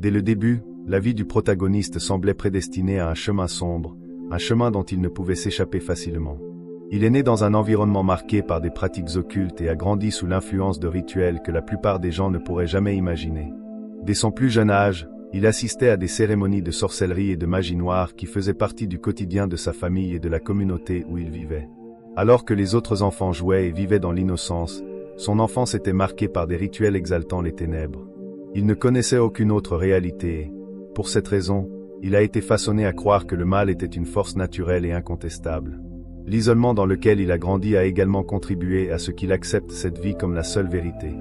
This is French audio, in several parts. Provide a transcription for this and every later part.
Dès le début, la vie du protagoniste semblait prédestinée à un chemin sombre, un chemin dont il ne pouvait s'échapper facilement. Il est né dans un environnement marqué par des pratiques occultes et a grandi sous l'influence de rituels que la plupart des gens ne pourraient jamais imaginer. Dès son plus jeune âge, il assistait à des cérémonies de sorcellerie et de magie noire qui faisaient partie du quotidien de sa famille et de la communauté où il vivait. Alors que les autres enfants jouaient et vivaient dans l'innocence, son enfance était marquée par des rituels exaltant les ténèbres. Il ne connaissait aucune autre réalité et, pour cette raison, il a été façonné à croire que le mal était une force naturelle et incontestable. L'isolement dans lequel il a grandi a également contribué à ce qu'il accepte cette vie comme la seule vérité.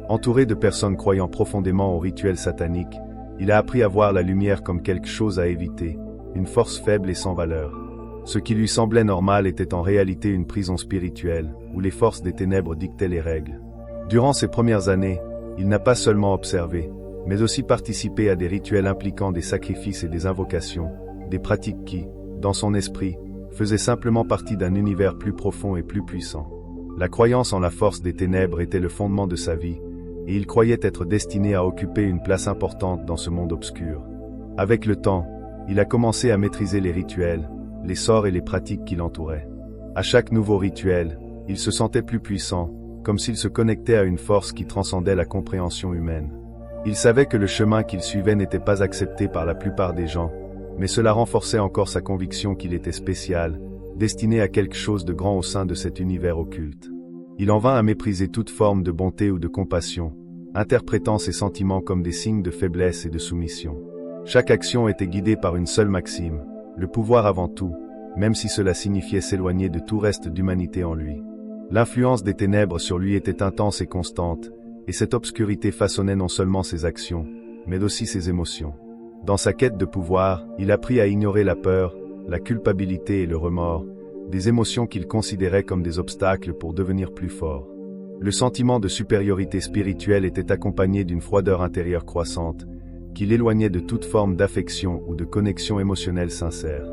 Entouré de personnes croyant profondément aux rituels sataniques, il a appris à voir la lumière comme quelque chose à éviter, une force faible et sans valeur. Ce qui lui semblait normal était en réalité une prison spirituelle, où les forces des ténèbres dictaient les règles. Durant ses premières années, il n'a pas seulement observé, mais aussi participé à des rituels impliquant des sacrifices et des invocations, des pratiques qui, dans son esprit, faisaient simplement partie d'un univers plus profond et plus puissant. La croyance en la force des ténèbres était le fondement de sa vie, et il croyait être destiné à occuper une place importante dans ce monde obscur. Avec le temps, il a commencé à maîtriser les rituels, les sorts et les pratiques qui l'entouraient. À chaque nouveau rituel, il se sentait plus puissant, comme s'il se connectait à une force qui transcendait la compréhension humaine. Il savait que le chemin qu'il suivait n'était pas accepté par la plupart des gens, mais cela renforçait encore sa conviction qu'il était spécial, destiné à quelque chose de grand au sein de cet univers occulte. Il en vint à mépriser toute forme de bonté ou de compassion, interprétant ses sentiments comme des signes de faiblesse et de soumission. Chaque action était guidée par une seule maxime, le pouvoir avant tout, même si cela signifiait s'éloigner de tout reste d'humanité en lui. L'influence des ténèbres sur lui était intense et constante, et cette obscurité façonnait non seulement ses actions, mais aussi ses émotions. Dans sa quête de pouvoir, il apprit à ignorer la peur, la culpabilité et le remords, des émotions qu'il considérait comme des obstacles pour devenir plus fort. Le sentiment de supériorité spirituelle était accompagné d'une froideur intérieure croissante, qui l'éloignait de toute forme d'affection ou de connexion émotionnelle sincère.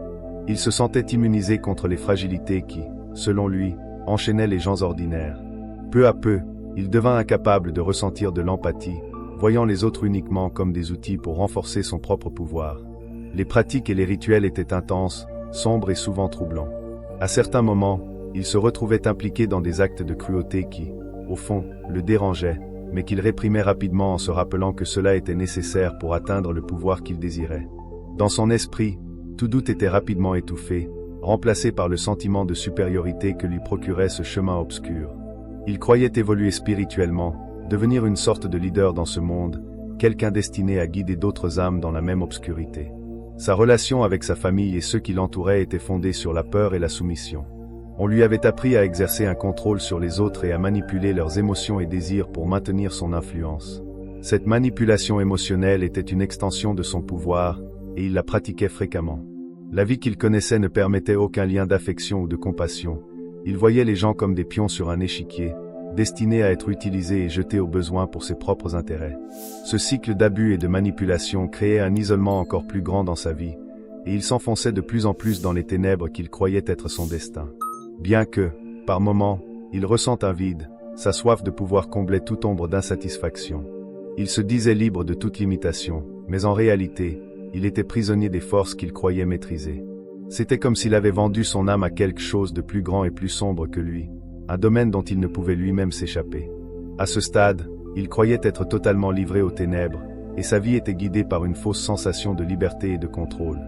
Il se sentait immunisé contre les fragilités qui, selon lui, enchaînaient les gens ordinaires. Peu à peu, il devint incapable de ressentir de l'empathie, voyant les autres uniquement comme des outils pour renforcer son propre pouvoir. Les pratiques et les rituels étaient intenses, sombres et souvent troublants. À certains moments, il se retrouvait impliqué dans des actes de cruauté qui, au fond, le dérangeaient, mais qu'il réprimait rapidement en se rappelant que cela était nécessaire pour atteindre le pouvoir qu'il désirait. Dans son esprit, tout doute était rapidement étouffé, remplacé par le sentiment de supériorité que lui procurait ce chemin obscur. Il croyait évoluer spirituellement, devenir une sorte de leader dans ce monde, quelqu'un destiné à guider d'autres âmes dans la même obscurité. Sa relation avec sa famille et ceux qui l'entouraient était fondée sur la peur et la soumission. On lui avait appris à exercer un contrôle sur les autres et à manipuler leurs émotions et désirs pour maintenir son influence. Cette manipulation émotionnelle était une extension de son pouvoir, et il la pratiquait fréquemment. La vie qu'il connaissait ne permettait aucun lien d'affection ou de compassion. Il voyait les gens comme des pions sur un échiquier, destinés à être utilisés et jetés au besoin pour ses propres intérêts. Ce cycle d'abus et de manipulation créait un isolement encore plus grand dans sa vie, et il s'enfonçait de plus en plus dans les ténèbres qu'il croyait être son destin. Bien que, par moments, il ressent un vide, sa soif de pouvoir comblait toute ombre d'insatisfaction. Il se disait libre de toute limitation, mais en réalité, il était prisonnier des forces qu'il croyait maîtriser. C'était comme s'il avait vendu son âme à quelque chose de plus grand et plus sombre que lui, un domaine dont il ne pouvait lui-même s'échapper. À ce stade, il croyait être totalement livré aux ténèbres, et sa vie était guidée par une fausse sensation de liberté et de contrôle.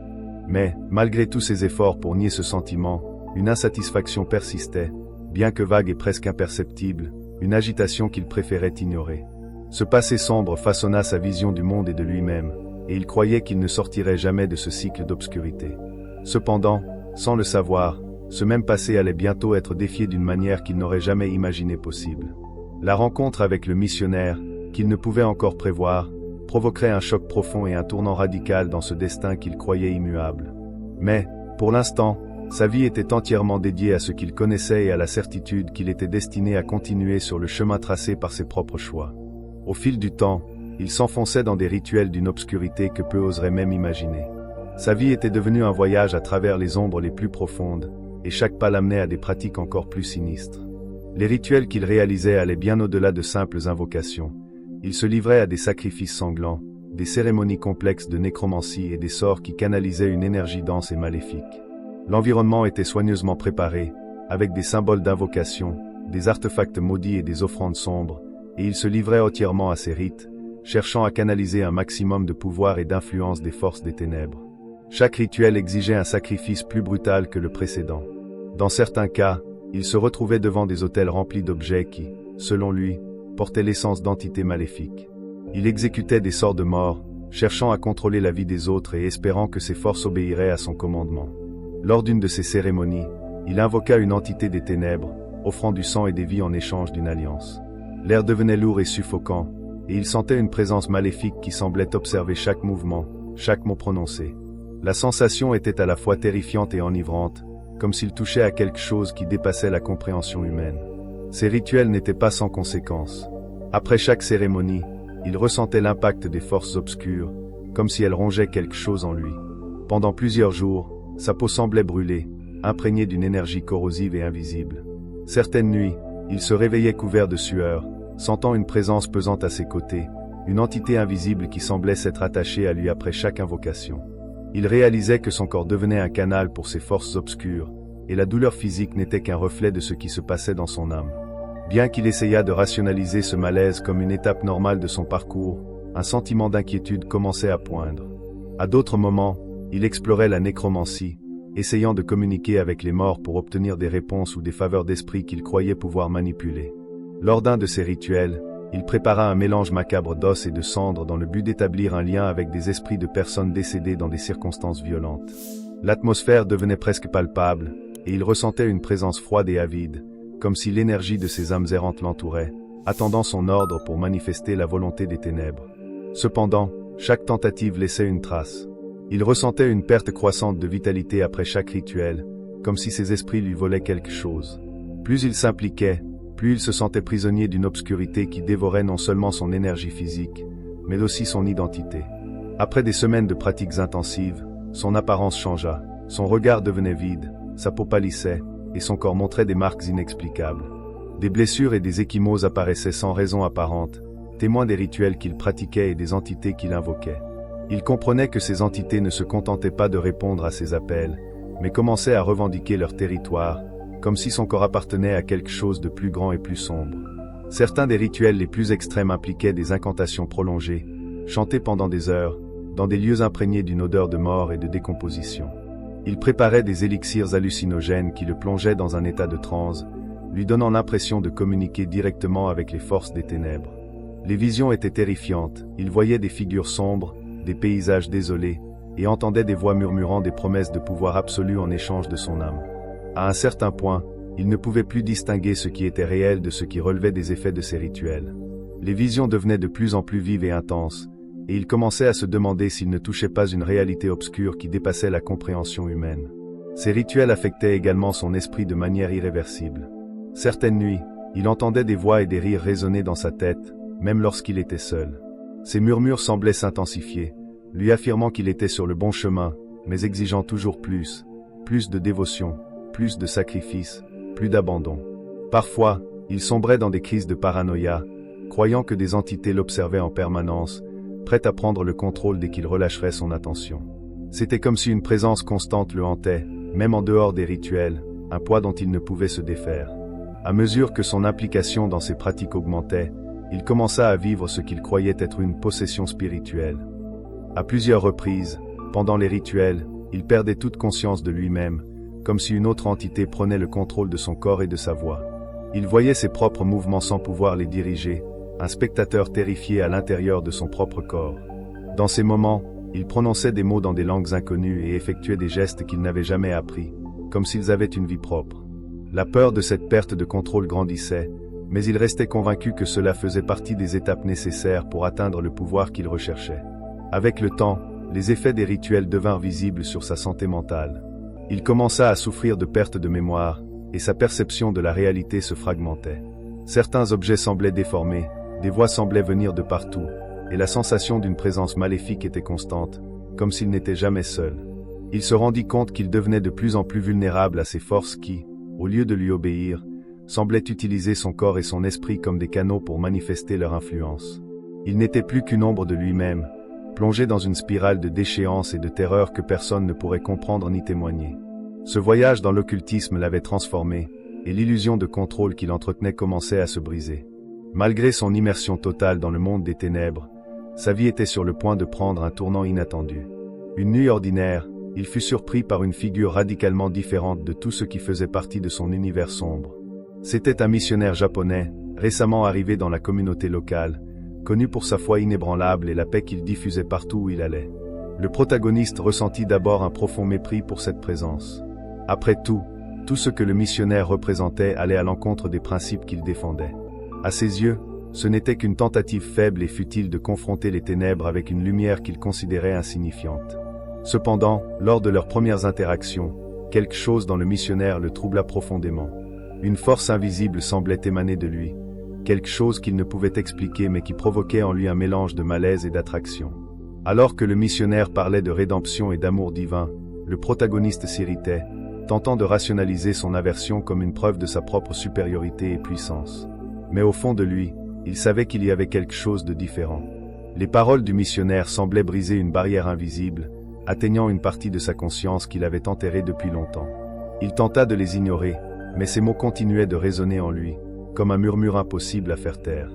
Mais, malgré tous ses efforts pour nier ce sentiment, une insatisfaction persistait, bien que vague et presque imperceptible, une agitation qu'il préférait ignorer. Ce passé sombre façonna sa vision du monde et de lui-même, et il croyait qu'il ne sortirait jamais de ce cycle d'obscurité. Cependant, sans le savoir, ce même passé allait bientôt être défié d'une manière qu'il n'aurait jamais imaginé possible. La rencontre avec le missionnaire, qu'il ne pouvait encore prévoir, provoquerait un choc profond et un tournant radical dans ce destin qu'il croyait immuable. Mais, pour l'instant, sa vie était entièrement dédiée à ce qu'il connaissait et à la certitude qu'il était destiné à continuer sur le chemin tracé par ses propres choix. Au fil du temps, il s'enfonçait dans des rituels d'une obscurité que peu oseraient même imaginer. Sa vie était devenue un voyage à travers les ombres les plus profondes, et chaque pas l'amenait à des pratiques encore plus sinistres. Les rituels qu'il réalisait allaient bien au-delà de simples invocations. Il se livrait à des sacrifices sanglants, des cérémonies complexes de nécromancie et des sorts qui canalisaient une énergie dense et maléfique. L'environnement était soigneusement préparé, avec des symboles d'invocation, des artefacts maudits et des offrandes sombres, et il se livrait entièrement à ces rites, cherchant à canaliser un maximum de pouvoir et d'influence des forces des ténèbres. Chaque rituel exigeait un sacrifice plus brutal que le précédent. Dans certains cas, il se retrouvait devant des autels remplis d'objets qui, selon lui, portaient l'essence d'entités maléfiques. Il exécutait des sorts de mort, cherchant à contrôler la vie des autres et espérant que ses forces obéiraient à son commandement. Lors d'une de ces cérémonies, il invoqua une entité des ténèbres, offrant du sang et des vies en échange d'une alliance. L'air devenait lourd et suffocant, et il sentait une présence maléfique qui semblait observer chaque mouvement, chaque mot prononcé. La sensation était à la fois terrifiante et enivrante, comme s'il touchait à quelque chose qui dépassait la compréhension humaine. Ces rituels n'étaient pas sans conséquences. Après chaque cérémonie, il ressentait l'impact des forces obscures, comme si elles rongeaient quelque chose en lui. Pendant plusieurs jours, sa peau semblait brûler, imprégnée d'une énergie corrosive et invisible. Certaines nuits, il se réveillait couvert de sueur, sentant une présence pesante à ses côtés, une entité invisible qui semblait s'être attachée à lui après chaque invocation. Il réalisait que son corps devenait un canal pour ces forces obscures, et la douleur physique n'était qu'un reflet de ce qui se passait dans son âme. Bien qu'il essayât de rationaliser ce malaise comme une étape normale de son parcours, un sentiment d'inquiétude commençait à poindre. À d'autres moments, il explorait la nécromancie, essayant de communiquer avec les morts pour obtenir des réponses ou des faveurs d'esprit qu'il croyait pouvoir manipuler. Lors d'un de ces rituels, il prépara un mélange macabre d'os et de cendres dans le but d'établir un lien avec des esprits de personnes décédées dans des circonstances violentes. L'atmosphère devenait presque palpable, et il ressentait une présence froide et avide, comme si l'énergie de ces âmes errantes l'entourait, attendant son ordre pour manifester la volonté des ténèbres. Cependant, chaque tentative laissait une trace. Il ressentait une perte croissante de vitalité après chaque rituel, comme si ses esprits lui volaient quelque chose. Plus il s'impliquait, plus il se sentait prisonnier d'une obscurité qui dévorait non seulement son énergie physique, mais aussi son identité. Après des semaines de pratiques intensives, son apparence changea, son regard devenait vide, sa peau pâlissait, et son corps montrait des marques inexplicables. Des blessures et des ecchymoses apparaissaient sans raison apparente, témoins des rituels qu'il pratiquait et des entités qu'il invoquait. Il comprenait que ces entités ne se contentaient pas de répondre à ses appels, mais commençaient à revendiquer leur territoire, comme si son corps appartenait à quelque chose de plus grand et plus sombre. Certains des rituels les plus extrêmes impliquaient des incantations prolongées, chantées pendant des heures, dans des lieux imprégnés d'une odeur de mort et de décomposition. Il préparait des élixirs hallucinogènes qui le plongeaient dans un état de transe, lui donnant l'impression de communiquer directement avec les forces des ténèbres. Les visions étaient terrifiantes, il voyait des figures sombres, des paysages désolés, et entendait des voix murmurant des promesses de pouvoir absolu en échange de son âme. À un certain point, il ne pouvait plus distinguer ce qui était réel de ce qui relevait des effets de ces rituels. Les visions devenaient de plus en plus vives et intenses, et il commençait à se demander s'il ne touchait pas une réalité obscure qui dépassait la compréhension humaine. Ces rituels affectaient également son esprit de manière irréversible. Certaines nuits, il entendait des voix et des rires résonner dans sa tête, même lorsqu'il était seul. Ces murmures semblaient s'intensifier, lui affirmant qu'il était sur le bon chemin, mais exigeant toujours plus de dévotion, plus de sacrifice, plus d'abandon. Parfois, il sombrait dans des crises de paranoïa, croyant que des entités l'observaient en permanence, prêtes à prendre le contrôle dès qu'il relâcherait son attention. C'était comme si une présence constante le hantait, même en dehors des rituels, un poids dont il ne pouvait se défaire. À mesure que son implication dans ces pratiques augmentait, il commença à vivre ce qu'il croyait être une possession spirituelle. À plusieurs reprises, pendant les rituels, il perdait toute conscience de lui-même, comme si une autre entité prenait le contrôle de son corps et de sa voix. Il voyait ses propres mouvements sans pouvoir les diriger, un spectateur terrifié à l'intérieur de son propre corps. Dans ces moments, il prononçait des mots dans des langues inconnues et effectuait des gestes qu'il n'avait jamais appris, comme s'ils avaient une vie propre. La peur de cette perte de contrôle grandissait, mais il restait convaincu que cela faisait partie des étapes nécessaires pour atteindre le pouvoir qu'il recherchait. Avec le temps, les effets des rituels devinrent visibles sur sa santé mentale. Il commença à souffrir de perte de mémoire, et sa perception de la réalité se fragmentait. Certains objets semblaient déformés, des voix semblaient venir de partout, et la sensation d'une présence maléfique était constante, comme s'il n'était jamais seul. Il se rendit compte qu'il devenait de plus en plus vulnérable à ces forces qui, au lieu de lui obéir, semblaient utiliser son corps et son esprit comme des canaux pour manifester leur influence. Il n'était plus qu'une ombre de lui-même, plongé dans une spirale de déchéance et de terreur que personne ne pourrait comprendre ni témoigner. Ce voyage dans l'occultisme l'avait transformé, et l'illusion de contrôle qu'il entretenait commençait à se briser. Malgré son immersion totale dans le monde des ténèbres, sa vie était sur le point de prendre un tournant inattendu. Une nuit ordinaire, il fut surpris par une figure radicalement différente de tout ce qui faisait partie de son univers sombre. C'était un missionnaire japonais, récemment arrivé dans la communauté locale, connu pour sa foi inébranlable et la paix qu'il diffusait partout où il allait. Le protagoniste ressentit d'abord un profond mépris pour cette présence. Après tout ce que le missionnaire représentait allait à l'encontre des principes qu'il défendait. À ses yeux, ce n'était qu'une tentative faible et futile de confronter les ténèbres avec une lumière qu'il considérait insignifiante. Cependant, lors de leurs premières interactions, quelque chose dans le missionnaire le troubla profondément. Une force invisible semblait émaner de lui, quelque chose qu'il ne pouvait expliquer mais qui provoquait en lui un mélange de malaise et d'attraction. Alors que le missionnaire parlait de rédemption et d'amour divin, le protagoniste s'irritait, tentant de rationaliser son aversion comme une preuve de sa propre supériorité et puissance. Mais au fond de lui, il savait qu'il y avait quelque chose de différent. Les paroles du missionnaire semblaient briser une barrière invisible, atteignant une partie de sa conscience qu'il avait enterrée depuis longtemps. Il tenta de les ignorer, mais ces mots continuaient de résonner en lui, comme un murmure impossible à faire taire.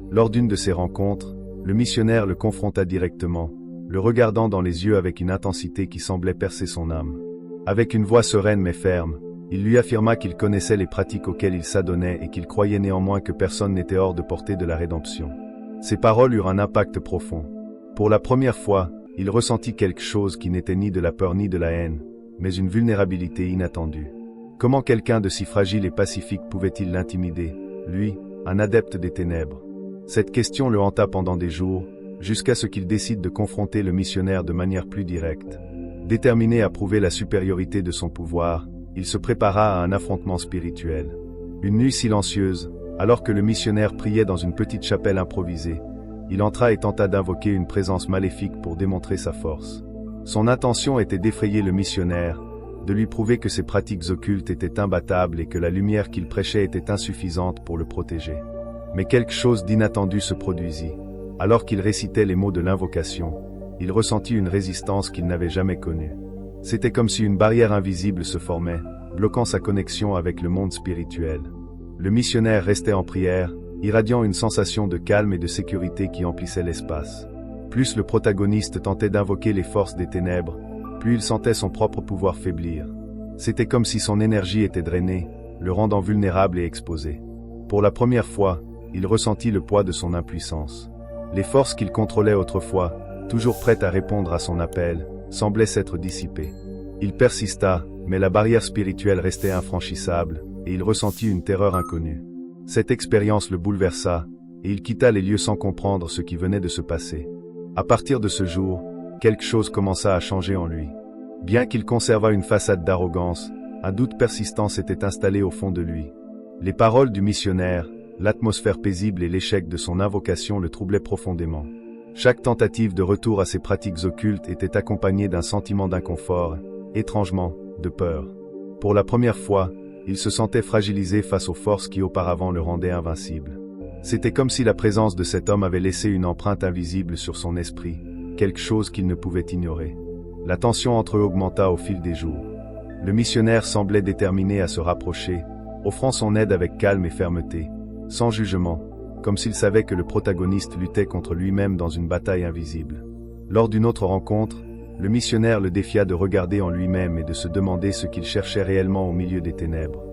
Lors d'une de ces rencontres, le missionnaire le confronta directement, le regardant dans les yeux avec une intensité qui semblait percer son âme. Avec une voix sereine mais ferme, il lui affirma qu'il connaissait les pratiques auxquelles il s'adonnait et qu'il croyait néanmoins que personne n'était hors de portée de la rédemption. Ces paroles eurent un impact profond. Pour la première fois, il ressentit quelque chose qui n'était ni de la peur ni de la haine, mais une vulnérabilité inattendue. Comment quelqu'un de si fragile et pacifique pouvait-il l'intimider, lui, un adepte des ténèbres? Cette question le hanta pendant des jours, jusqu'à ce qu'il décide de confronter le missionnaire de manière plus directe. Déterminé à prouver la supériorité de son pouvoir, il se prépara à un affrontement spirituel. Une nuit silencieuse, alors que le missionnaire priait dans une petite chapelle improvisée, il entra et tenta d'invoquer une présence maléfique pour démontrer sa force. Son intention était d'effrayer le missionnaire, de lui prouver que ses pratiques occultes étaient imbattables et que la lumière qu'il prêchait était insuffisante pour le protéger. Mais quelque chose d'inattendu se produisit. Alors qu'il récitait les mots de l'invocation, il ressentit une résistance qu'il n'avait jamais connue. C'était comme si une barrière invisible se formait, bloquant sa connexion avec le monde spirituel. Le missionnaire restait en prière, irradiant une sensation de calme et de sécurité qui emplissait l'espace. Plus le protagoniste tentait d'invoquer les forces des ténèbres, plus il sentait son propre pouvoir faiblir. C'était comme si son énergie était drainée, le rendant vulnérable et exposé. Pour la première fois, il ressentit le poids de son impuissance. Les forces qu'il contrôlait autrefois, toujours prêtes à répondre à son appel, semblaient s'être dissipées. Il persista, mais la barrière spirituelle restait infranchissable, et il ressentit une terreur inconnue. Cette expérience le bouleversa, et il quitta les lieux sans comprendre ce qui venait de se passer. À partir de ce jour, quelque chose commença à changer en lui. Bien qu'il conservât une façade d'arrogance, un doute persistant s'était installé au fond de lui. Les paroles du missionnaire, l'atmosphère paisible et l'échec de son invocation le troublaient profondément. Chaque tentative de retour à ses pratiques occultes était accompagnée d'un sentiment d'inconfort, étrangement, de peur. Pour la première fois, il se sentait fragilisé face aux forces qui auparavant le rendaient invincible. C'était comme si la présence de cet homme avait laissé une empreinte invisible sur son esprit, quelque chose qu'il ne pouvait ignorer. La tension entre eux augmenta au fil des jours. Le missionnaire semblait déterminé à se rapprocher, offrant son aide avec calme et fermeté, sans jugement, comme s'il savait que le protagoniste luttait contre lui-même dans une bataille invisible. Lors d'une autre rencontre, le missionnaire le défia de regarder en lui-même et de se demander ce qu'il cherchait réellement au milieu des ténèbres.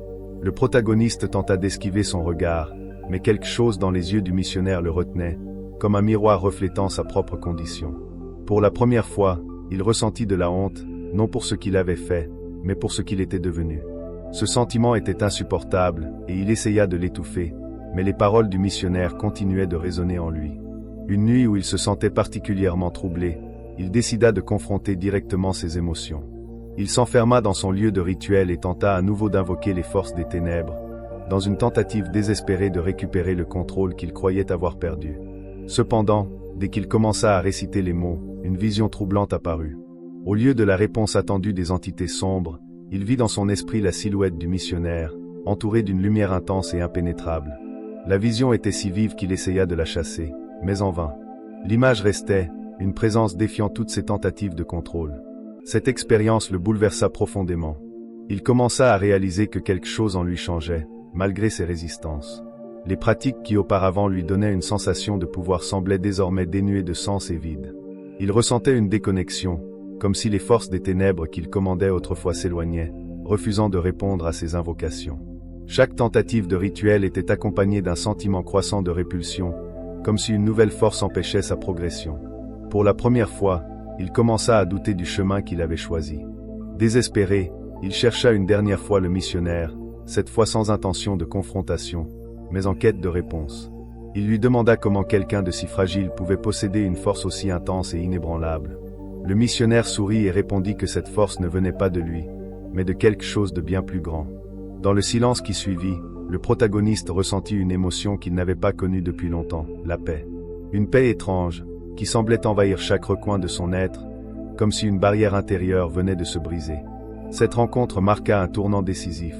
Le protagoniste tenta d'esquiver son regard, mais quelque chose dans les yeux du missionnaire le retenait, comme un miroir reflétant sa propre condition. Pour la première fois, il ressentit de la honte, non pour ce qu'il avait fait, mais pour ce qu'il était devenu. Ce sentiment était insupportable, et il essaya de l'étouffer, mais les paroles du missionnaire continuaient de résonner en lui. Une nuit où il se sentait particulièrement troublé, il décida de confronter directement ses émotions. Il s'enferma dans son lieu de rituel et tenta à nouveau d'invoquer les forces des ténèbres, dans une tentative désespérée de récupérer le contrôle qu'il croyait avoir perdu. Cependant, dès qu'il commença à réciter les mots, une vision troublante apparut. Au lieu de la réponse attendue des entités sombres, il vit dans son esprit la silhouette du missionnaire, entourée d'une lumière intense et impénétrable. La vision était si vive qu'il essaya de la chasser, mais en vain. L'image restait, une présence défiant toutes ses tentatives de contrôle. Cette expérience le bouleversa profondément. Il commença à réaliser que quelque chose en lui changeait, malgré ses résistances. Les pratiques qui auparavant lui donnaient une sensation de pouvoir semblaient désormais dénuées de sens et vides. Il ressentait une déconnexion, comme si les forces des ténèbres qu'il commandait autrefois s'éloignaient, refusant de répondre à ses invocations. Chaque tentative de rituel était accompagnée d'un sentiment croissant de répulsion, comme si une nouvelle force empêchait sa progression. Pour la première fois, il commença à douter du chemin qu'il avait choisi. Désespéré, il chercha une dernière fois le missionnaire, cette fois sans intention de confrontation, mais en quête de réponse. Il lui demanda comment quelqu'un de si fragile pouvait posséder une force aussi intense et inébranlable. Le missionnaire sourit et répondit que cette force ne venait pas de lui, mais de quelque chose de bien plus grand. Dans le silence qui suivit, le protagoniste ressentit une émotion qu'il n'avait pas connue depuis longtemps, la paix. Une paix étrange, qui semblait envahir chaque recoin de son être, comme si une barrière intérieure venait de se briser. Cette rencontre marqua un tournant décisif.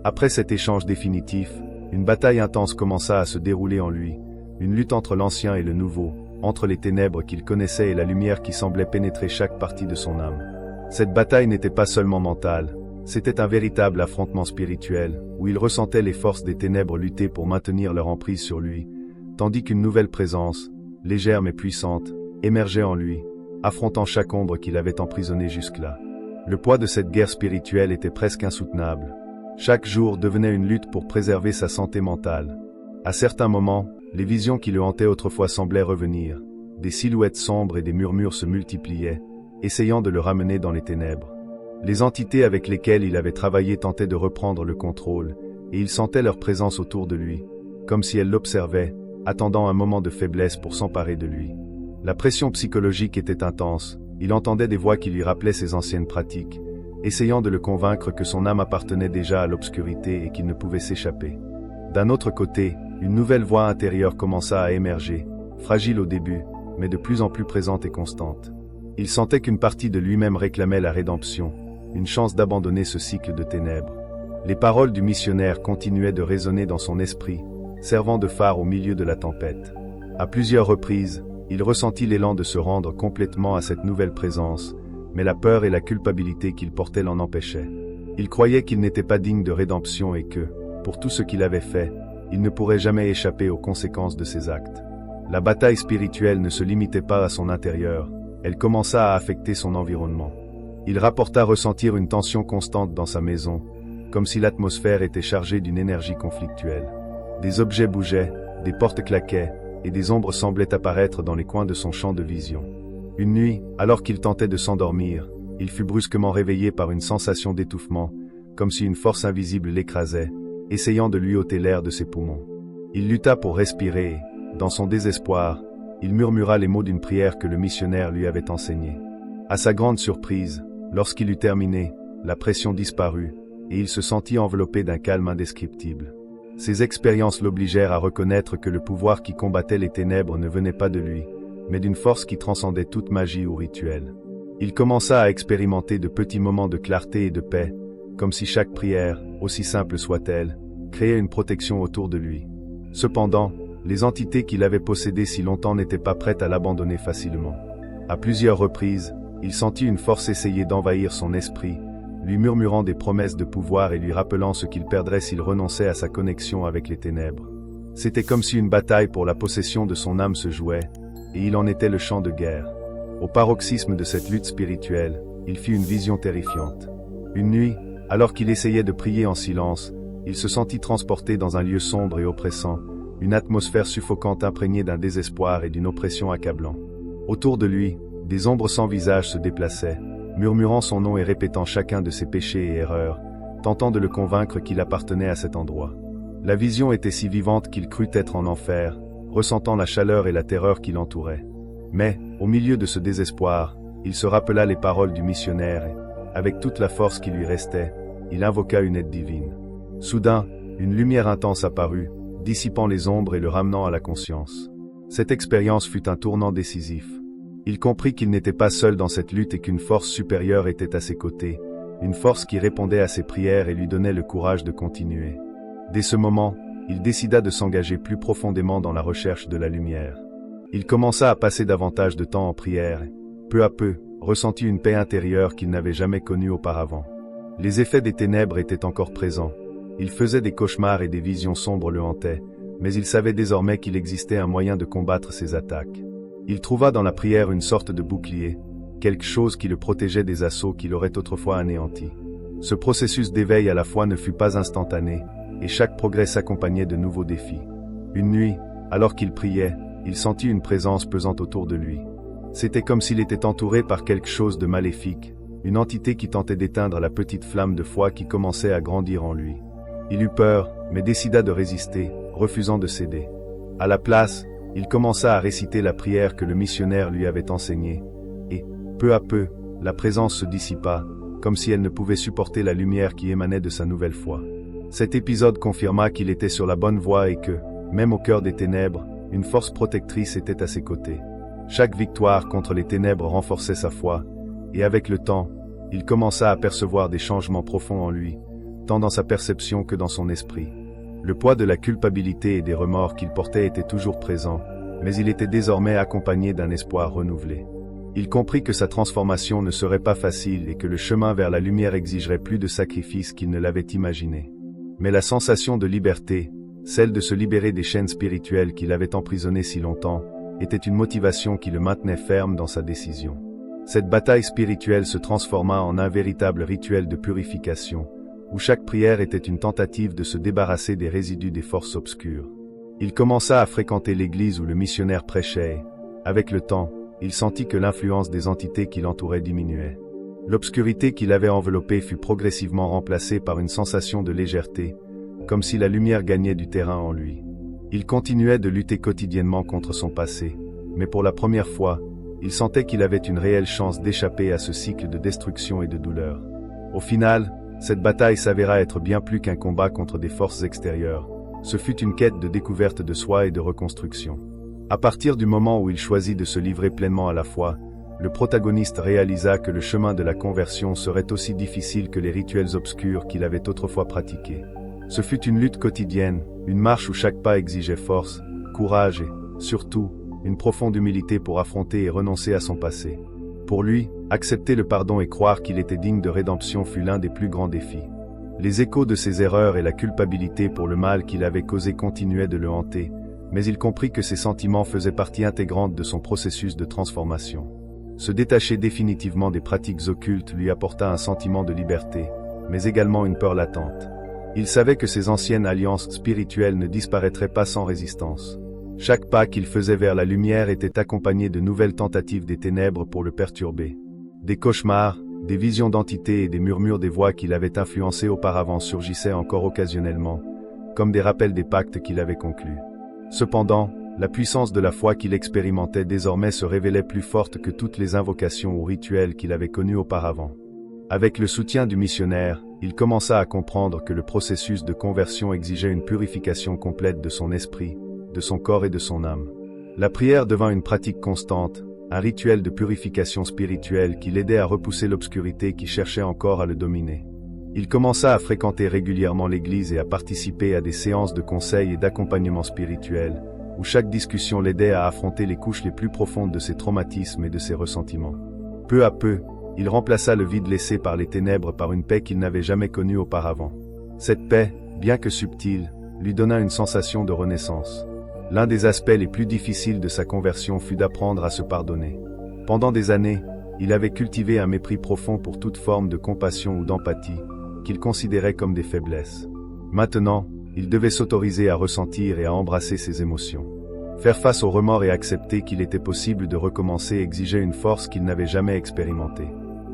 Après cet échange définitif, une bataille intense commença à se dérouler en lui, une lutte entre l'ancien et le nouveau, entre les ténèbres qu'il connaissait et la lumière qui semblait pénétrer chaque partie de son âme. Cette bataille n'était pas seulement mentale, c'était un véritable affrontement spirituel, où il ressentait les forces des ténèbres lutter pour maintenir leur emprise sur lui, tandis qu'une nouvelle présence, légère mais puissante, émergeait en lui, affrontant chaque ombre qu'il avait emprisonnée jusque-là. Le poids de cette guerre spirituelle était presque insoutenable. Chaque jour devenait une lutte pour préserver sa santé mentale. À certains moments, les visions qui le hantaient autrefois semblaient revenir. Des silhouettes sombres et des murmures se multipliaient, essayant de le ramener dans les ténèbres. Les entités avec lesquelles il avait travaillé tentaient de reprendre le contrôle, et il sentait leur présence autour de lui, comme si elles l'observaient, attendant un moment de faiblesse pour s'emparer de lui. La pression psychologique était intense, il entendait des voix qui lui rappelaient ses anciennes pratiques, essayant de le convaincre que son âme appartenait déjà à l'obscurité et qu'il ne pouvait s'échapper. D'un autre côté, une nouvelle voix intérieure commença à émerger, fragile au début, mais de plus en plus présente et constante. Il sentait qu'une partie de lui-même réclamait la rédemption, une chance d'abandonner ce cycle de ténèbres. Les paroles du missionnaire continuaient de résonner dans son esprit, servant de phare au milieu de la tempête. À plusieurs reprises, il ressentit l'élan de se rendre complètement à cette nouvelle présence, mais la peur et la culpabilité qu'il portait l'en empêchaient. Il croyait qu'il n'était pas digne de rédemption et que, pour tout ce qu'il avait fait, il ne pourrait jamais échapper aux conséquences de ses actes. La bataille spirituelle ne se limitait pas à son intérieur, elle commença à affecter son environnement. Il rapporta ressentir une tension constante dans sa maison, comme si l'atmosphère était chargée d'une énergie conflictuelle. Des objets bougeaient, des portes claquaient, et des ombres semblaient apparaître dans les coins de son champ de vision. Une nuit, alors qu'il tentait de s'endormir, il fut brusquement réveillé par une sensation d'étouffement, comme si une force invisible l'écrasait, essayant de lui ôter l'air de ses poumons. Il lutta pour respirer et, dans son désespoir, il murmura les mots d'une prière que le missionnaire lui avait enseignée. À sa grande surprise, lorsqu'il eut terminé, la pression disparut, et il se sentit enveloppé d'un calme indescriptible. Ces expériences l'obligèrent à reconnaître que le pouvoir qui combattait les ténèbres ne venait pas de lui, mais d'une force qui transcendait toute magie ou rituel. Il commença à expérimenter de petits moments de clarté et de paix, comme si chaque prière, aussi simple soit-elle, créait une protection autour de lui. Cependant, les entités qu'il avait possédées si longtemps n'étaient pas prêtes à l'abandonner facilement. À plusieurs reprises, il sentit une force essayer d'envahir son esprit, lui murmurant des promesses de pouvoir et lui rappelant ce qu'il perdrait s'il renonçait à sa connexion avec les ténèbres. C'était comme si une bataille pour la possession de son âme se jouait, et il en était le champ de guerre. Au paroxysme de cette lutte spirituelle, il fit une vision terrifiante. Une nuit, alors qu'il essayait de prier en silence, il se sentit transporté dans un lieu sombre et oppressant, une atmosphère suffocante imprégnée d'un désespoir et d'une oppression accablant. Autour de lui, des ombres sans visage se déplaçaient, murmurant son nom et répétant chacun de ses péchés et erreurs, tentant de le convaincre qu'il appartenait à cet endroit. La vision était si vivante qu'il crut être en enfer, ressentant la chaleur et la terreur qui l'entouraient. Mais, au milieu de ce désespoir, il se rappela les paroles du missionnaire et, avec toute la force qui lui restait, il invoqua une aide divine. Soudain, une lumière intense apparut, dissipant les ombres et le ramenant à la conscience. Cette expérience fut un tournant décisif. Il comprit qu'il n'était pas seul dans cette lutte et qu'une force supérieure était à ses côtés, une force qui répondait à ses prières et lui donnait le courage de continuer. Dès ce moment, il décida de s'engager plus profondément dans la recherche de la lumière. Il commença à passer davantage de temps en prière et, peu à peu, ressentit une paix intérieure qu'il n'avait jamais connue auparavant. Les effets des ténèbres étaient encore présents. Il faisait des cauchemars et des visions sombres le hantaient, mais il savait désormais qu'il existait un moyen de combattre ces attaques. Il trouva dans la prière une sorte de bouclier, quelque chose qui le protégeait des assauts qu'il aurait autrefois anéantis. Ce processus d'éveil à la fois ne fut pas instantané, et chaque progrès s'accompagnait de nouveaux défis. Une nuit, alors qu'il priait, il sentit une présence pesant autour de lui. C'était comme s'il était entouré par quelque chose de maléfique, une entité qui tentait d'éteindre la petite flamme de foi qui commençait à grandir en lui. Il eut peur, mais décida de résister, refusant de céder. À la place, il commença à réciter la prière que le missionnaire lui avait enseignée, et, peu à peu, la présence se dissipa, comme si elle ne pouvait supporter la lumière qui émanait de sa nouvelle foi. Cet épisode confirma qu'il était sur la bonne voie et que, même au cœur des ténèbres, une force protectrice était à ses côtés. Chaque victoire contre les ténèbres renforçait sa foi, et avec le temps, il commença à percevoir des changements profonds en lui, tant dans sa perception que dans son esprit. Le poids de la culpabilité et des remords qu'il portait était toujours présent, mais il était désormais accompagné d'un espoir renouvelé. Il comprit que sa transformation ne serait pas facile et que le chemin vers la lumière exigerait plus de sacrifices qu'il ne l'avait imaginé. Mais la sensation de liberté, celle de se libérer des chaînes spirituelles qui l'avaient emprisonné si longtemps, était une motivation qui le maintenait ferme dans sa décision. Cette bataille spirituelle se transforma en un véritable rituel de purification, où chaque prière était une tentative de se débarrasser des résidus des forces obscures. Il commença à fréquenter l'église où le missionnaire prêchait et, avec le temps, il sentit que l'influence des entités qui l'entouraient diminuait. L'obscurité qui l'avait enveloppé fut progressivement remplacée par une sensation de légèreté, comme si la lumière gagnait du terrain en lui. Il continuait de lutter quotidiennement contre son passé, mais pour la première fois, il sentait qu'il avait une réelle chance d'échapper à ce cycle de destruction et de douleur. Au final, cette bataille s'avéra être bien plus qu'un combat contre des forces extérieures. Ce fut une quête de découverte de soi et de reconstruction. À partir du moment où il choisit de se livrer pleinement à la foi, le protagoniste réalisa que le chemin de la conversion serait aussi difficile que les rituels obscurs qu'il avait autrefois pratiqués. Ce fut une lutte quotidienne, une marche où chaque pas exigeait force, courage et, surtout, une profonde humilité pour affronter et renoncer à son passé. Pour lui, accepter le pardon et croire qu'il était digne de rédemption fut l'un des plus grands défis. Les échos de ses erreurs et la culpabilité pour le mal qu'il avait causé continuaient de le hanter, mais il comprit que ces sentiments faisaient partie intégrante de son processus de transformation. Se détacher définitivement des pratiques occultes lui apporta un sentiment de liberté, mais également une peur latente. Il savait que ses anciennes alliances spirituelles ne disparaîtraient pas sans résistance. Chaque pas qu'il faisait vers la lumière était accompagné de nouvelles tentatives des ténèbres pour le perturber. Des cauchemars, des visions d'entités et des murmures des voix qu'il avait influencées auparavant surgissaient encore occasionnellement, comme des rappels des pactes qu'il avait conclus. Cependant, la puissance de la foi qu'il expérimentait désormais se révélait plus forte que toutes les invocations ou rituels qu'il avait connus auparavant. Avec le soutien du missionnaire, il commença à comprendre que le processus de conversion exigeait une purification complète de son esprit, de son corps et de son âme. La prière devint une pratique constante, un rituel de purification spirituelle qui l'aidait à repousser l'obscurité qui cherchait encore à le dominer. Il commença à fréquenter régulièrement l'église et à participer à des séances de conseil et d'accompagnement spirituel, où chaque discussion l'aidait à affronter les couches les plus profondes de ses traumatismes et de ses ressentiments. Peu à peu, il remplaça le vide laissé par les ténèbres par une paix qu'il n'avait jamais connue auparavant. Cette paix, bien que subtile, lui donna une sensation de renaissance. L'un des aspects les plus difficiles de sa conversion fut d'apprendre à se pardonner. Pendant des années, il avait cultivé un mépris profond pour toute forme de compassion ou d'empathie, qu'il considérait comme des faiblesses. Maintenant, il devait s'autoriser à ressentir et à embrasser ses émotions. Faire face aux remords et accepter qu'il était possible de recommencer exigeait une force qu'il n'avait jamais expérimentée.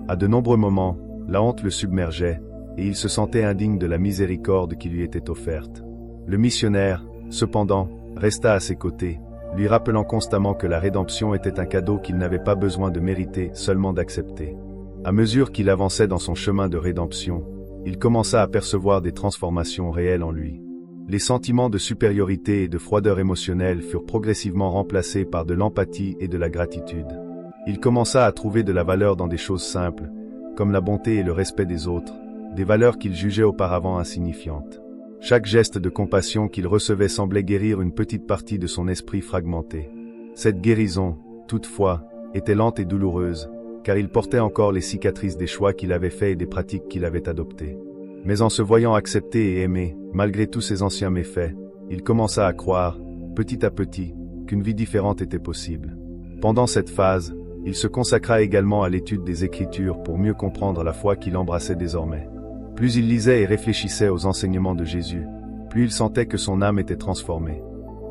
À de nombreux moments, la honte le submergeait, et il se sentait indigne de la miséricorde qui lui était offerte. Le missionnaire, cependant, resta à ses côtés, lui rappelant constamment que la rédemption était un cadeau qu'il n'avait pas besoin de mériter, seulement d'accepter. À mesure qu'il avançait dans son chemin de rédemption, il commença à percevoir des transformations réelles en lui. Les sentiments de supériorité et de froideur émotionnelle furent progressivement remplacés par de l'empathie et de la gratitude. Il commença à trouver de la valeur dans des choses simples, comme la bonté et le respect des autres, des valeurs qu'il jugeait auparavant insignifiantes. Chaque geste de compassion qu'il recevait semblait guérir une petite partie de son esprit fragmenté. Cette guérison, toutefois, était lente et douloureuse, car il portait encore les cicatrices des choix qu'il avait faits et des pratiques qu'il avait adoptées. Mais en se voyant accepté et aimé, malgré tous ses anciens méfaits, il commença à croire, petit à petit, qu'une vie différente était possible. Pendant cette phase, il se consacra également à l'étude des Écritures pour mieux comprendre la foi qu'il embrassait désormais. Plus il lisait et réfléchissait aux enseignements de Jésus, plus il sentait que son âme était transformée.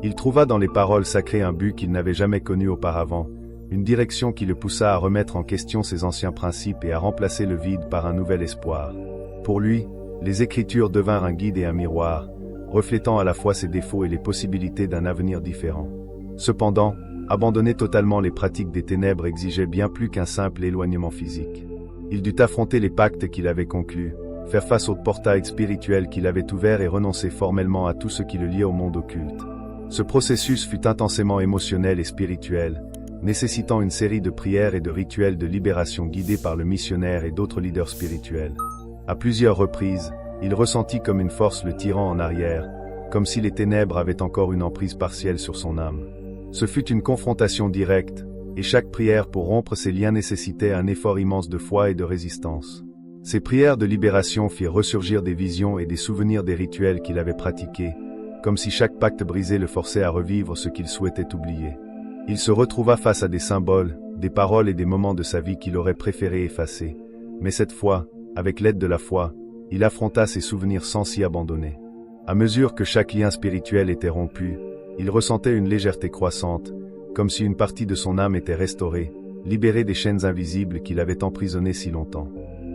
Il trouva dans les paroles sacrées un but qu'il n'avait jamais connu auparavant, une direction qui le poussa à remettre en question ses anciens principes et à remplacer le vide par un nouvel espoir. Pour lui, les Écritures devinrent un guide et un miroir, reflétant à la fois ses défauts et les possibilités d'un avenir différent. Cependant, abandonner totalement les pratiques des ténèbres exigeait bien plus qu'un simple éloignement physique. Il dut affronter les pactes qu'il avait conclus, faire face aux portails spirituels qu'il avait ouverts et renoncer formellement à tout ce qui le liait au monde occulte. Ce processus fut intensément émotionnel et spirituel, nécessitant une série de prières et de rituels de libération guidés par le missionnaire et d'autres leaders spirituels. À plusieurs reprises, il ressentit comme une force le tirant en arrière, comme si les ténèbres avaient encore une emprise partielle sur son âme. Ce fut une confrontation directe, et chaque prière pour rompre ces liens nécessitait un effort immense de foi et de résistance. Ces prières de libération firent ressurgir des visions et des souvenirs des rituels qu'il avait pratiqués, comme si chaque pacte brisé le forçait à revivre ce qu'il souhaitait oublier. Il se retrouva face à des symboles, des paroles et des moments de sa vie qu'il aurait préféré effacer, mais cette fois, avec l'aide de la foi, il affronta ses souvenirs sans s'y abandonner. À mesure que chaque lien spirituel était rompu, il ressentait une légèreté croissante, comme si une partie de son âme était restaurée, libérée des chaînes invisibles qui l'avaient emprisonné si longtemps.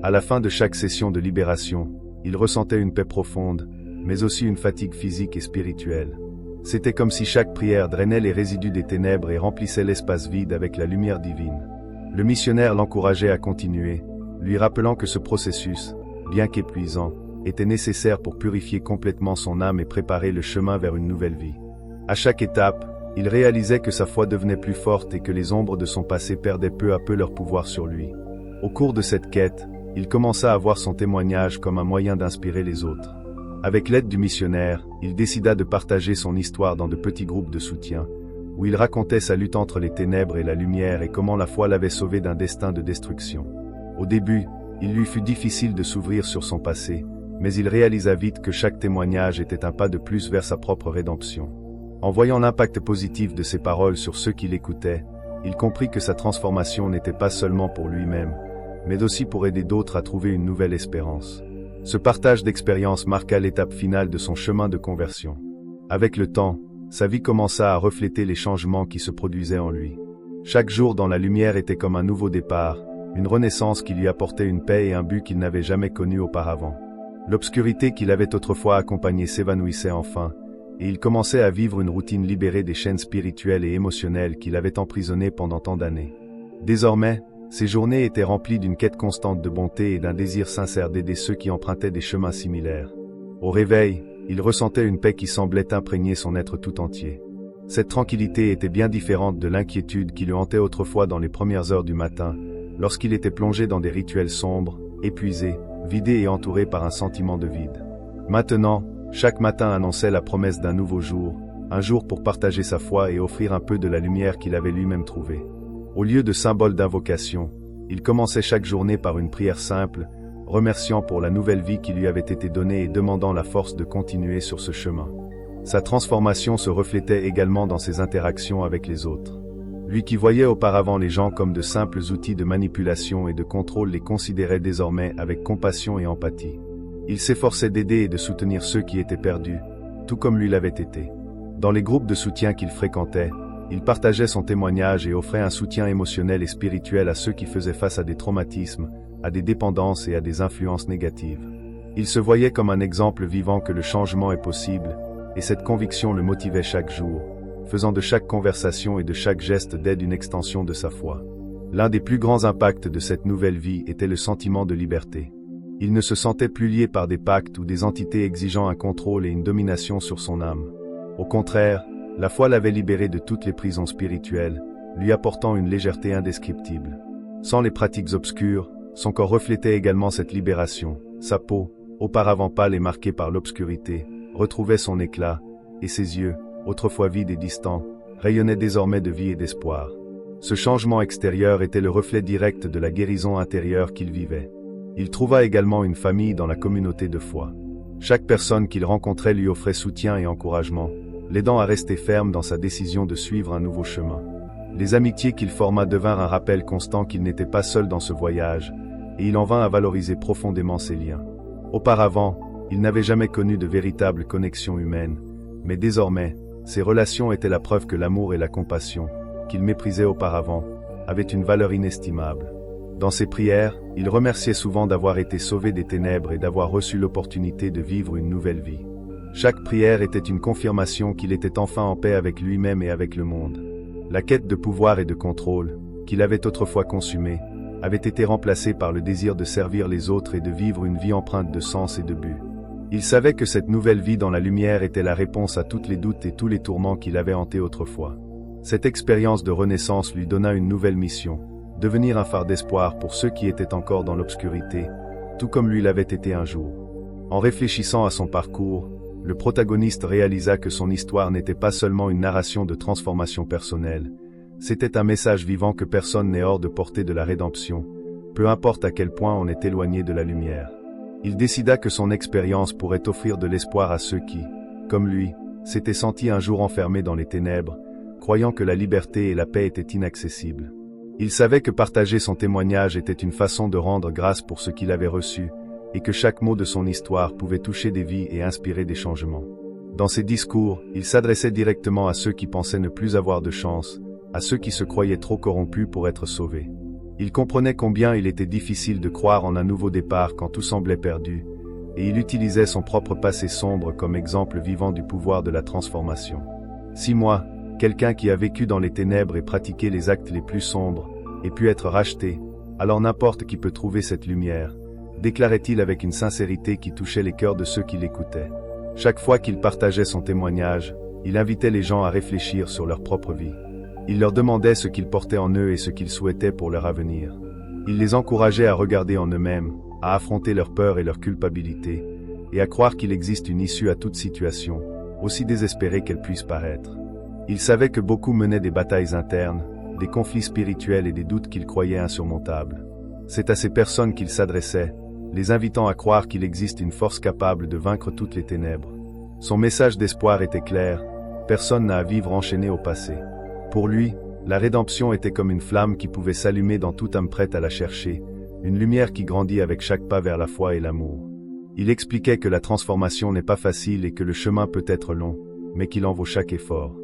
À la fin de chaque session de libération, il ressentait une paix profonde, mais aussi une fatigue physique et spirituelle. C'était comme si chaque prière drainait les résidus des ténèbres et remplissait l'espace vide avec la lumière divine. Le missionnaire l'encourageait à continuer, lui rappelant que ce processus, bien qu'épuisant, était nécessaire pour purifier complètement son âme et préparer le chemin vers une nouvelle vie. À chaque étape, il réalisait que sa foi devenait plus forte et que les ombres de son passé perdaient peu à peu leur pouvoir sur lui. Au cours de cette quête, il commença à voir son témoignage comme un moyen d'inspirer les autres. Avec l'aide du missionnaire, il décida de partager son histoire dans de petits groupes de soutien, où il racontait sa lutte entre les ténèbres et la lumière et comment la foi l'avait sauvé d'un destin de destruction. Au début, il lui fut difficile de s'ouvrir sur son passé, mais il réalisa vite que chaque témoignage était un pas de plus vers sa propre rédemption. En voyant l'impact positif de ses paroles sur ceux qui l'écoutaient, il comprit que sa transformation n'était pas seulement pour lui-même, mais aussi pour aider d'autres à trouver une nouvelle espérance. Ce partage d'expériences marqua l'étape finale de son chemin de conversion. Avec le temps, sa vie commença à refléter les changements qui se produisaient en lui. Chaque jour dans la lumière était comme un nouveau départ, une renaissance qui lui apportait une paix et un but qu'il n'avait jamais connu auparavant. L'obscurité qui l'avait autrefois accompagné s'évanouissait enfin, et il commençait à vivre une routine libérée des chaînes spirituelles et émotionnelles qui l'avaient emprisonné pendant tant d'années. Désormais, ses journées étaient remplies d'une quête constante de bonté et d'un désir sincère d'aider ceux qui empruntaient des chemins similaires. Au réveil, il ressentait une paix qui semblait imprégner son être tout entier. Cette tranquillité était bien différente de l'inquiétude qui le hantait autrefois dans les premières heures du matin, lorsqu'il était plongé dans des rituels sombres, épuisé, vidé et entouré par un sentiment de vide. Maintenant, chaque matin annonçait la promesse d'un nouveau jour, un jour pour partager sa foi et offrir un peu de la lumière qu'il avait lui-même trouvée. Au lieu de symboles d'invocation, il commençait chaque journée par une prière simple, remerciant pour la nouvelle vie qui lui avait été donnée et demandant la force de continuer sur ce chemin. Sa transformation se reflétait également dans ses interactions avec les autres. Lui qui voyait auparavant les gens comme de simples outils de manipulation et de contrôle les considérait désormais avec compassion et empathie. Il s'efforçait d'aider et de soutenir ceux qui étaient perdus, tout comme lui l'avait été. Dans les groupes de soutien qu'il fréquentait, il partageait son témoignage et offrait un soutien émotionnel et spirituel à ceux qui faisaient face à des traumatismes, à des dépendances et à des influences négatives. Il se voyait comme un exemple vivant que le changement est possible, et cette conviction le motivait chaque jour, faisant de chaque conversation et de chaque geste d'aide une extension de sa foi. L'un des plus grands impacts de cette nouvelle vie était le sentiment de liberté. Il ne se sentait plus lié par des pactes ou des entités exigeant un contrôle et une domination sur son âme. Au contraire, la foi l'avait libéré de toutes les prisons spirituelles, lui apportant une légèreté indescriptible. Sans les pratiques obscures, son corps reflétait également cette libération. Sa peau, auparavant pâle et marquée par l'obscurité, retrouvait son éclat, et ses yeux, autrefois vides et distants, rayonnait désormais de vie et d'espoir. Ce changement extérieur était le reflet direct de la guérison intérieure qu'il vivait. Il trouva également une famille dans la communauté de foi. Chaque personne qu'il rencontrait lui offrait soutien et encouragement, l'aidant à rester ferme dans sa décision de suivre un nouveau chemin. Les amitiés qu'il forma devinrent un rappel constant qu'il n'était pas seul dans ce voyage, et il en vint à valoriser profondément ses liens. Auparavant, il n'avait jamais connu de véritable connexion humaine, mais désormais, ses relations étaient la preuve que l'amour et la compassion, qu'il méprisait auparavant, avaient une valeur inestimable. Dans ses prières, il remerciait souvent d'avoir été sauvé des ténèbres et d'avoir reçu l'opportunité de vivre une nouvelle vie. Chaque prière était une confirmation qu'il était enfin en paix avec lui-même et avec le monde. La quête de pouvoir et de contrôle, qu'il avait autrefois consumée, avait été remplacée par le désir de servir les autres et de vivre une vie empreinte de sens et de but. Il savait que cette nouvelle vie dans la lumière était la réponse à tous les doutes et tous les tourments qu'il avait hantés autrefois. Cette expérience de renaissance lui donna une nouvelle mission, devenir un phare d'espoir pour ceux qui étaient encore dans l'obscurité, tout comme lui l'avait été un jour. En réfléchissant à son parcours, le protagoniste réalisa que son histoire n'était pas seulement une narration de transformation personnelle, c'était un message vivant que personne n'est hors de portée de la rédemption, peu importe à quel point on est éloigné de la lumière. Il décida que son expérience pourrait offrir de l'espoir à ceux qui, comme lui, s'étaient sentis un jour enfermés dans les ténèbres, croyant que la liberté et la paix étaient inaccessibles. Il savait que partager son témoignage était une façon de rendre grâce pour ce qu'il avait reçu, et que chaque mot de son histoire pouvait toucher des vies et inspirer des changements. Dans ses discours, il s'adressait directement à ceux qui pensaient ne plus avoir de chance, à ceux qui se croyaient trop corrompus pour être sauvés. Il comprenait combien il était difficile de croire en un nouveau départ quand tout semblait perdu, et il utilisait son propre passé sombre comme exemple vivant du pouvoir de la transformation. Si moi, quelqu'un qui a vécu dans les ténèbres et pratiqué les actes les plus sombres, ait pu être racheté, alors n'importe qui peut trouver cette lumière, déclarait-il avec une sincérité qui touchait les cœurs de ceux qui l'écoutaient. Chaque fois qu'il partageait son témoignage, il invitait les gens à réfléchir sur leur propre vie. Il leur demandait ce qu'ils portaient en eux et ce qu'ils souhaitaient pour leur avenir. Il les encourageait à regarder en eux-mêmes, à affronter leurs peurs et leurs culpabilités, et à croire qu'il existe une issue à toute situation, aussi désespérée qu'elle puisse paraître. Il savait que beaucoup menaient des batailles internes, des conflits spirituels et des doutes qu'ils croyaient insurmontables. C'est à ces personnes qu'il s'adressait, les invitant à croire qu'il existe une force capable de vaincre toutes les ténèbres. Son message d'espoir était clair, personne n'a à vivre enchaîné au passé. Pour lui, la rédemption était comme une flamme qui pouvait s'allumer dans toute âme prête à la chercher, une lumière qui grandit avec chaque pas vers la foi et l'amour. Il expliquait que la transformation n'est pas facile et que le chemin peut être long, mais qu'il en vaut chaque effort.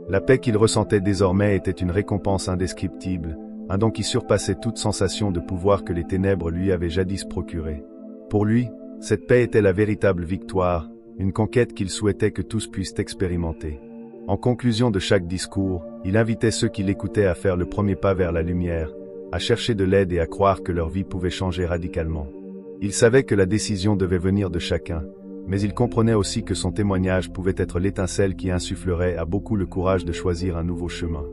La paix qu'il ressentait désormais était une récompense indescriptible, un don qui surpassait toute sensation de pouvoir que les ténèbres lui avaient jadis procuré. Pour lui, cette paix était la véritable victoire, une conquête qu'il souhaitait que tous puissent expérimenter. En conclusion de chaque discours, il invitait ceux qui l'écoutaient à faire le premier pas vers la lumière, à chercher de l'aide et à croire que leur vie pouvait changer radicalement. Il savait que la décision devait venir de chacun, mais il comprenait aussi que son témoignage pouvait être l'étincelle qui insufflerait à beaucoup le courage de choisir un nouveau chemin.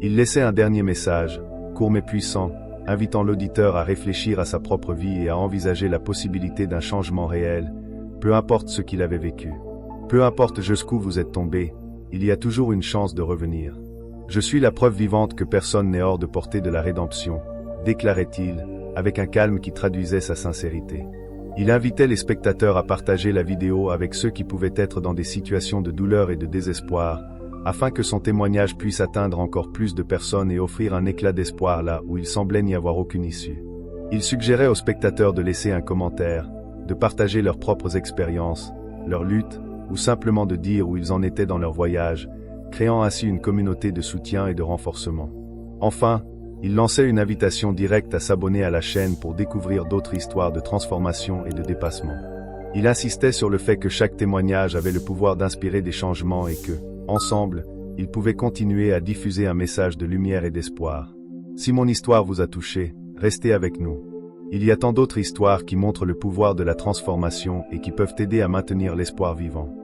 Il laissait un dernier message, court mais puissant, invitant l'auditeur à réfléchir à sa propre vie et à envisager la possibilité d'un changement réel, peu importe ce qu'il avait vécu. Peu importe jusqu'où vous êtes tombé, il y a toujours une chance de revenir. Je suis la preuve vivante que personne n'est hors de portée de la rédemption, déclarait-il, avec un calme qui traduisait sa sincérité. Il invitait les spectateurs à partager la vidéo avec ceux qui pouvaient être dans des situations de douleur et de désespoir, afin que son témoignage puisse atteindre encore plus de personnes et offrir un éclat d'espoir là où il semblait n'y avoir aucune issue. Il suggérait aux spectateurs de laisser un commentaire, de partager leurs propres expériences, leurs luttes, ou simplement de dire où ils en étaient dans leur voyage, créant ainsi une communauté de soutien et de renforcement. Enfin, il lançait une invitation directe à s'abonner à la chaîne pour découvrir d'autres histoires de transformation et de dépassement. Il insistait sur le fait que chaque témoignage avait le pouvoir d'inspirer des changements et que, ensemble, ils pouvaient continuer à diffuser un message de lumière et d'espoir. Si mon histoire vous a touché, restez avec nous. Il y a tant d'autres histoires qui montrent le pouvoir de la transformation et qui peuvent aider à maintenir l'espoir vivant.